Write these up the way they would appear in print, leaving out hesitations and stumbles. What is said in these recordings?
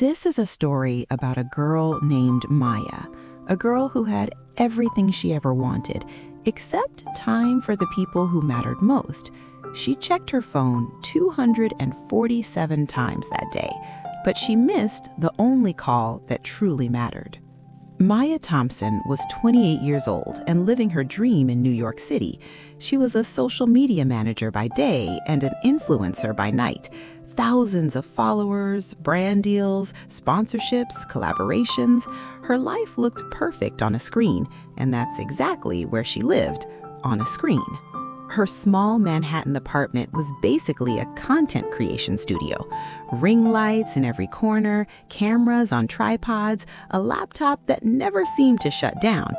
This is a story about a girl named Maya, a girl who had everything she ever wanted, except time for the people who mattered most. She checked her phone 247 times that day, but she missed the only call that truly mattered. Maya Thompson was 28 years old and living her dream in New York City. She was a social media manager by day and an influencer by night. Thousands of followers, brand deals, sponsorships, collaborations. Her life looked perfect on a screen, and that's exactly where she lived, on a screen. Her small Manhattan apartment was basically a content creation studio. Ring lights in every corner, cameras on tripods, a laptop that never seemed to shut down.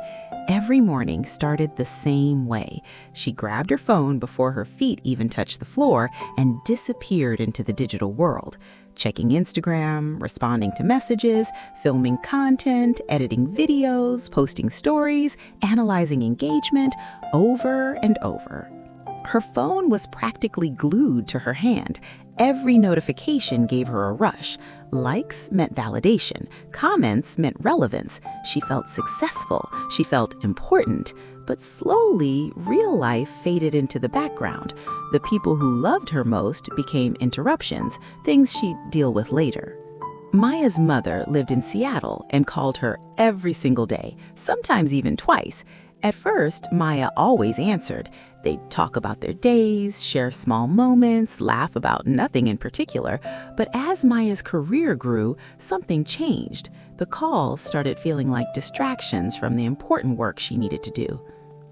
Every morning started the same way. She grabbed her phone before her feet even touched the floor and disappeared into the digital world, checking Instagram, responding to messages, filming content, editing videos, posting stories, analyzing engagement, over and over. Her phone was practically glued to her hand. Every notification gave her a rush. Likes meant validation. Comments meant relevance. She felt successful. She felt important. But slowly, real life faded into the background. The people who loved her most became interruptions, things she'd deal with later. Maya's mother lived in Seattle and called her every single day, sometimes even twice. At first, Maya always answered. They'd talk about their days, share small moments, laugh about nothing in particular. But as Maya's career grew, something changed. The calls started feeling like distractions from the important work she needed to do.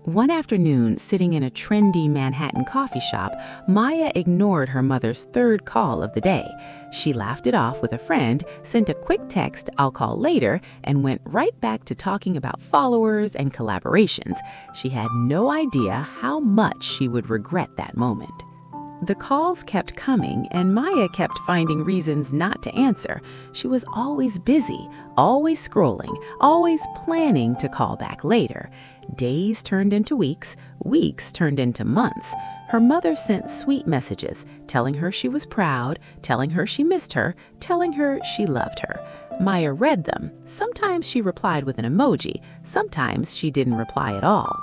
One afternoon, sitting in a trendy Manhattan coffee shop, Maya ignored her mother's third call of the day. She laughed it off with a friend, sent a quick text, "I'll call later," and went right back to talking about followers and collaborations. She had no idea how much she would regret that moment. The calls kept coming, and Maya kept finding reasons not to answer. She was always busy, always scrolling, always planning to call back later. Days turned into weeks, weeks turned into months. Her mother sent sweet messages, telling her she was proud, telling her she missed her, telling her she loved her. Maya read them. Sometimes she replied with an emoji, sometimes she didn't reply at all.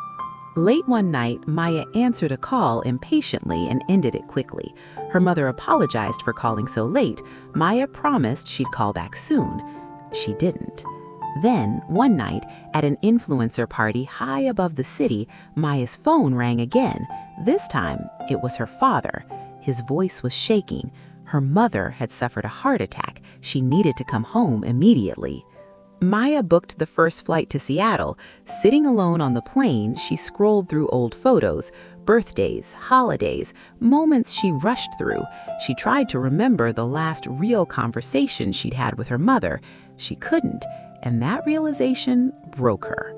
Late one night, Maya answered a call impatiently and ended it quickly. Her mother apologized for calling so late. Maya promised she'd call back soon. She didn't. Then, one night, at an influencer party high above the city, Maya's phone rang again. This time, it was her father. His voice was shaking. Her mother had suffered a heart attack. She needed to come home immediately. Maya booked the first flight to Seattle. Sitting alone on the plane, she scrolled through old photos, birthdays, holidays, moments she rushed through. She tried to remember the last real conversation she'd had with her mother. She couldn't, and that realization broke her.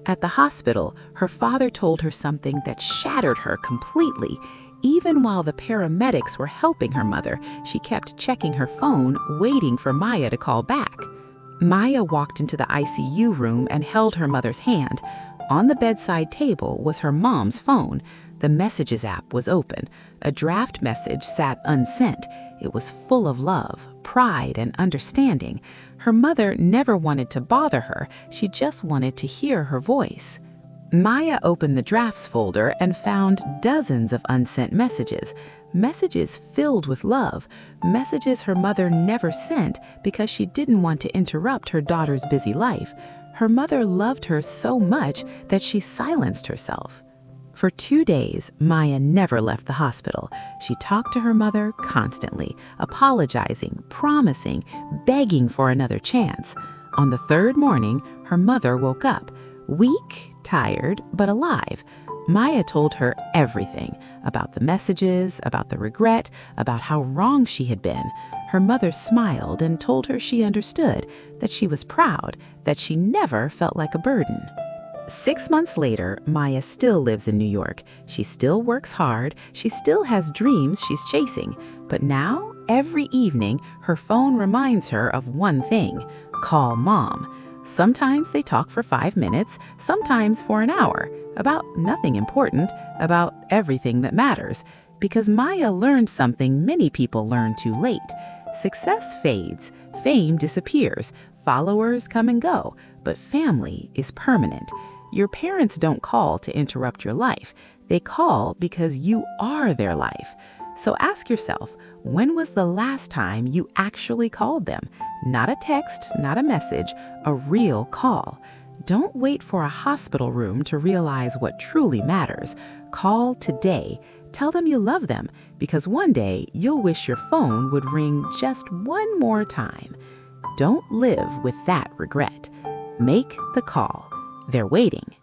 At the hospital, her father told her something that shattered her completely. Even while the paramedics were helping her mother, she kept checking her phone, waiting for Maya to call back. Maya walked into the ICU room and held her mother's hand. On the bedside table was her mom's phone. The Messages app was open. A draft message sat unsent. It was full of love, pride, and understanding. Her mother never wanted to bother her. She just wanted to hear her voice. Maya opened the drafts folder and found dozens of unsent messages. Messages filled with love. Messages her mother never sent because she didn't want to interrupt her daughter's busy life. Her mother loved her so much that she silenced herself. For 2 days, Maya never left the hospital. She talked to her mother constantly, apologizing, promising, begging for another chance. On the third morning, her mother woke up, weak, tired, but alive. Maya told her everything about the messages, about the regret, about how wrong she had been. Her mother smiled and told her she understood, that she was proud, that she never felt like a burden. 6 months later, Maya still lives in New York. She still works hard. She still has dreams she's chasing. But now, every evening, her phone reminds her of one thing: call Mom. Sometimes they talk for 5 minutes, sometimes for an hour, about nothing important, about everything that matters. Because Maya learned something many people learn too late. Success fades, fame disappears, followers come and go, but family is permanent. Your parents don't call to interrupt your life. They call because you are their life. So ask yourself, when was the last time you actually called them? Not a text, not a message, a real call. Don't wait for a hospital room to realize what truly matters. Call today. Tell them you love them, because one day you'll wish your phone would ring just one more time. Don't live with that regret. Make the call. They're waiting.